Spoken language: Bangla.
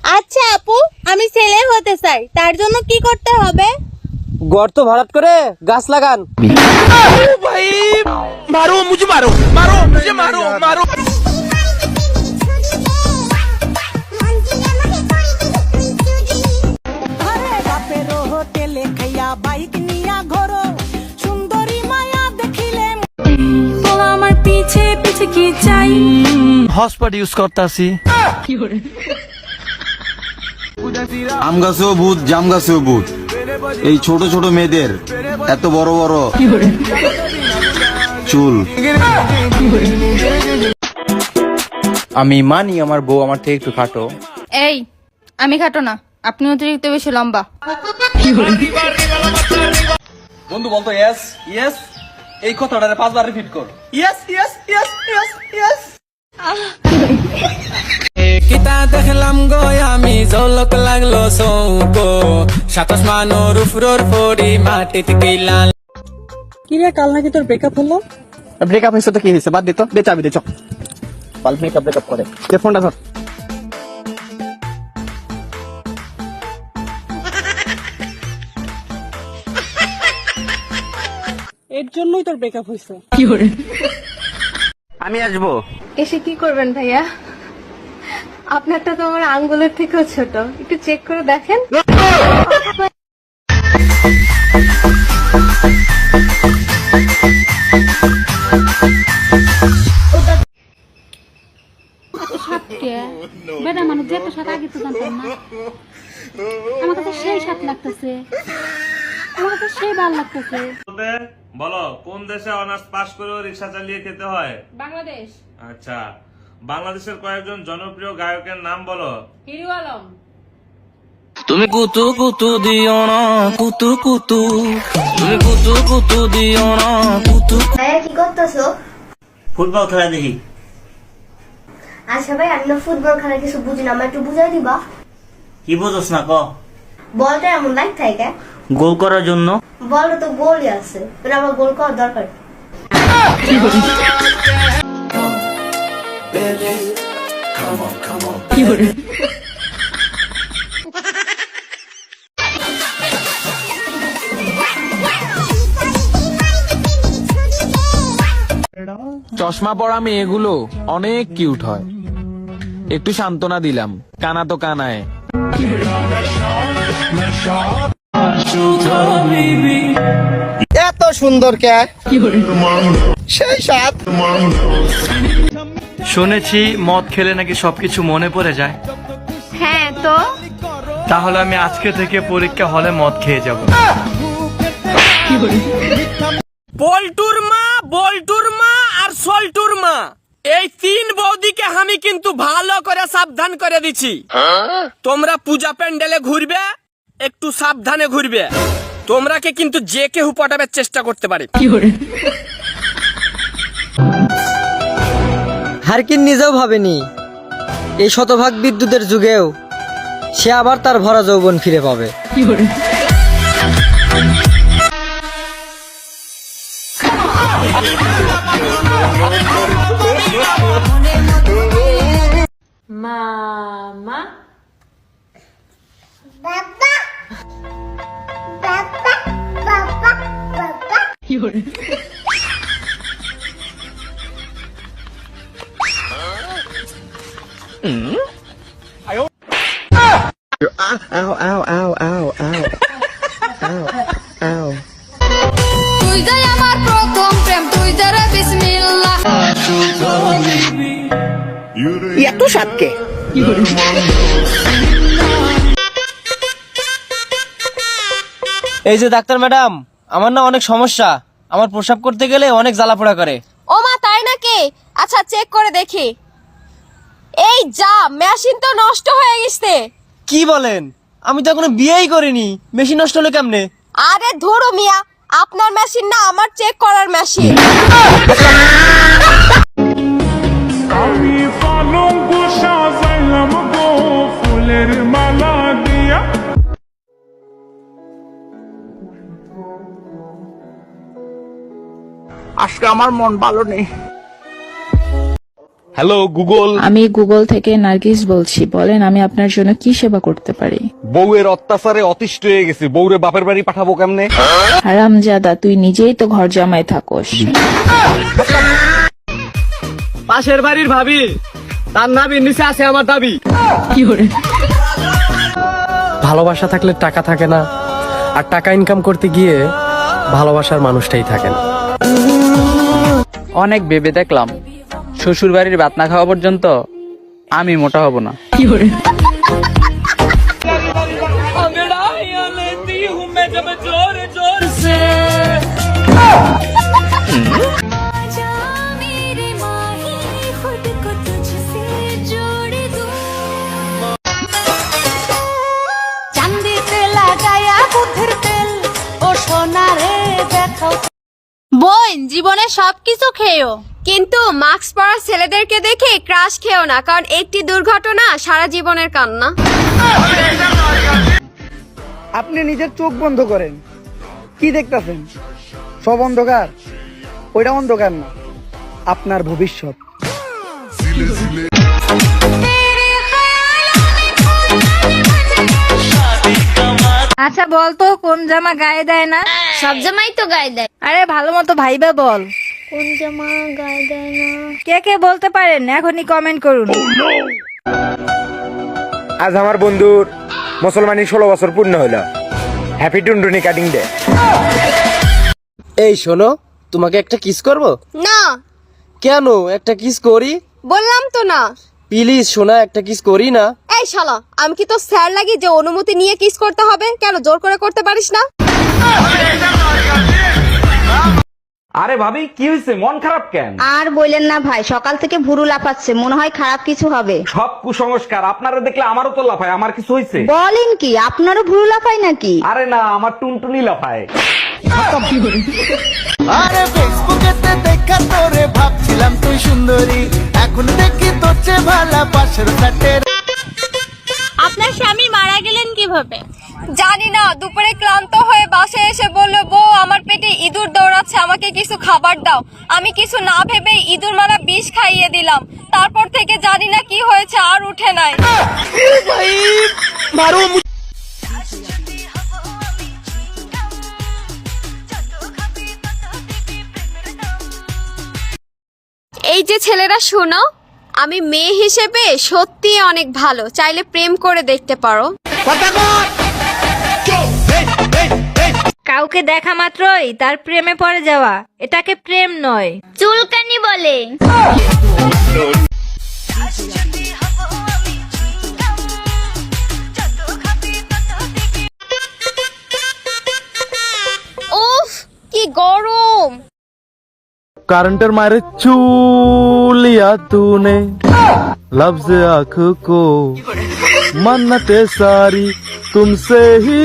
আচ্ছা আপু, আমি ছেলে হতে চাই, তার জন্য কি করতে হবে? গর্ত ভরাট করে গাছ লাগান। ভাই মারো মুঝে মারো মারো মুঝে মারো মারো। আমার পিছে পিছে কি চাই হটস্পট ইউজ করতাছি। আম গাছেও ভূত, জাম গাছেও ভূত। এই ছোট ছোট মেয়েদের এত বড় বড় চুল। আমি মানি আমার বউ আমার থেকে একটু খাটো। এই, আমি খাটো না, আপনি অতিরিক্ত বেশি লম্বা। বন্ধু বলতো ইয়েস ইয়েস, এই কথাটারে 5 বার রিপিট কর। Yes yes yes yes yes. কিতা দেখলাম গো আমি ঝলক লাগলো সৌকো 27 মানোর উপর পড়ি মাটিতে গেলাম। কি রে, কাল নাকি তোর ব্রেকআপ হলো? ব্রেকআপ হয়েছে তো কি হয়েছে, বাদ দে তো, দে চাবি দে, চল। কাল ব্রেকআপ করে দে, ফোনটা ধর। এর জন্যই তোর ব্রেকআপ হয়েছে। আমি আসবো। এসে কি করবেন ভাইয়া? আপনারটা তো আমার আঙ্গুলের থেকেও ছোট, একটু চেক করে দেখেন। বেটা মানুষ যে এত সাত আগে তো জানতাম না। আমার কাছে সেই সাত লাগতেছে, আমার কাছে সেই ভালো লাগতেছে। বলো, কোন দেশে অনার্স পাস করেও রিক্সা চালিয়ে খেতে হয়? বাংলাদেশ। আচ্ছা, বাংলাদেশের কয়েকজন জনপ্রিয় গায়কের নাম বলো। হিরো আলম। তুমি কুতু কুতু দিও না কুতু কুতু, তুমি কুতু কুতু দিও না কুতু। ভাইয়া কি করতেছো? ফুটবল খেলা দেখি। আচ্ছা ভাই, আমি না ফুটবল খেলা কিছু বুঝি না, আমার একটু বুঝাই দিবা? কি বুঝোস না ক? বলটা এমন লাইট থাকে, গোল করার জন্য। বলটা তো গোলই আছে, আমার গোল করার দরকার। চশমা পরা মেয়েগুলো অনেক কিউট হয়, একটু সান্ত্বনা দিলাম, কানা তো কানায়। এত সুন্দর কে, সেই সাত। শুনেছি মদ খেলে নাকি সবকিছু মনে পড়ে যায়। হ্যাঁ তো, তাহলে আমি আজকে থেকে পরীক্ষা হলে মদ খেয়ে যাব। বল্টুর মা আর সল্টুর মা, এই 3 বৌদিকে আমি কিন্তু ভালো করে সাবধান করে দিছি। তোমরা পূজা প্যান্ডেলে ঘুরবে, একটু সাবধানে ঘুরবে। তোমরাকে কিন্তু যে কেউ পটাবার চেষ্টা করতে পারে। হারকিন নিজেও ভাবেনি এই শতভাগ বিদ্যুতের যুগেও সে আবার তার ভরা যৌবন ফিরে পাবে। মামা। বাবা বাবা বাবা বাবা। তুই যাই আমার প্রথম প্রেম, তুই যারে বিসমিল্লাহ। এত সাতকে। এই যে ডাক্তার ম্যাডাম, আমার না অনেক সমস্যা, আমার প্রসাব করতে গেলে অনেক জ্বালাপোড়া করে। ও মা, তাই নাকি? আচ্ছা চেক করে দেখি। এই যা, মেশিন তো নষ্ট হয়ে গেছে। কি বলেন? আমি তো এখনো বিয়েই করিনি, মেশিন নষ্ট হলো কেমনে? আরে ধুরু মিয়া, আপনার মেশিন না, আমার চেক করার মেশিন। আমি পালঙ্ক সাজাইলাম গো ফুলের মালা দিয়া। আজকে আমার মন ভালো নেই। হ্যালো গুগল, আমি গুগল থেকে নার্গিস বলছি, বলেন আমি আপনার জন্য কি সেবা করতে পারি? বউয়ের অত্যাচারে অতিষ্ঠ হয়ে গেছি, বউরে বাপের বাড়ি পাঠাবো কেমনে? হারামজাদা, তুই নিজেই তো ঘর জামাই থাকোস। পাশের বাড়ির ভাবি, তার নাবির নিচে আছে আমার দাবি। ভালোবাসা থাকলে টাকা থাকে না, আর টাকা ইনকাম করতে গিয়ে ভালোবাসার মানুষটাই থাকে না। অনেক ভেবে দেখলাম শ্বশুর বাড়ির ভাত না খাওয়া পর্যন্ত আমি মোটা হব না। বোন, জীবনে সবকিছু খেয়েও, কিন্তু মাস্ক পরা ছেলেদেরকে দেখে ক্রাশ খেও না, কারণ একটি দুর্ঘটনা সারা জীবনের কান্না। আপনি নিজের চোখ বন্ধ করেন, কি দেখতেছেন? সব অন্ধকার, ওইটা অন্ধকার না, আপনার ভবিষ্যৎ। আচ্ছা বলতো, কোন জামা গায়ে দেয় না? সব জামাই তো গায়ে দেয়। আরে ভালো মতো ভাইবা বল, কোন জামা গায়ে দেয় না? কে কে বলতে পারেন এখনই কমেন্ট করুন। আজ আমার বন্ধুর মুসলমানি 16 বছর পূর্ণ হলো। হ্যাপি টুনটুনি কাটিং ডে। এই শোনো, তোমাকে একটা কিস করব? না। কেন? একটা কিস করি। বললাম তো না। প্লিজ শোনা, একটা কিস করি না। এই শালা, আমি কি তো স্যার লাগি যে অনুমতি নিয়ে কিস করতে হবে? কেন জোর করে করতে পারিস না? আরে ভাবি, কি হয়েছে? মন খারাপ কেন? আর বললেন না ভাই, সকাল থেকে ভুরু লাফাচ্ছে, মনে হয় খারাপ কিছু হবে। সব কুসংস্কার। আপনারা দেখলে আমারও তো লাফায়। আমার কিছু হয়েছে? বলেন কি, আপনারও ভুরু লাফায় নাকি? আরে না, আমার টুনটুনি লাফায়। আরে ফেসবুকেতে দেখা তোরে ভাবছিলাম তুই সুন্দরী, এখন দেখি তোর চেয়ে ভালো পাশের ফ্ল্যাটের। আপনার স্বামী মারা গেলেন কিভাবে? জানি না, দুপুরে ক্লান্ত হয়ে বাসায় এসে বলল, বউ আমার পেটে ইঁদুর দৌড়াচ্ছে, আমাকে কিছু খাবার দাও। আমি কিছু না ভেবে ইঁদুর মারা বিষ খাইয়ে দিলাম। তারপর থেকে জানি না কি হয়েছে, আর উঠে নাই। এই যে ছেলেরা শোনো, আমি মেয়ে হিসেবে সত্যি অনেক ভালো, চাইলে প্রেম করে দেখতে পারো। কাউকে দেখা মাত্রই তার প্রেমে পড়ে যাওয়া, এটাকে প্রেম নয়, চুলকানি বলে। উফ, কি গরম। কারেন্টের মারে চুলিয়া তूने लफ्ज आँख को मन्नते सारी तुमसे ही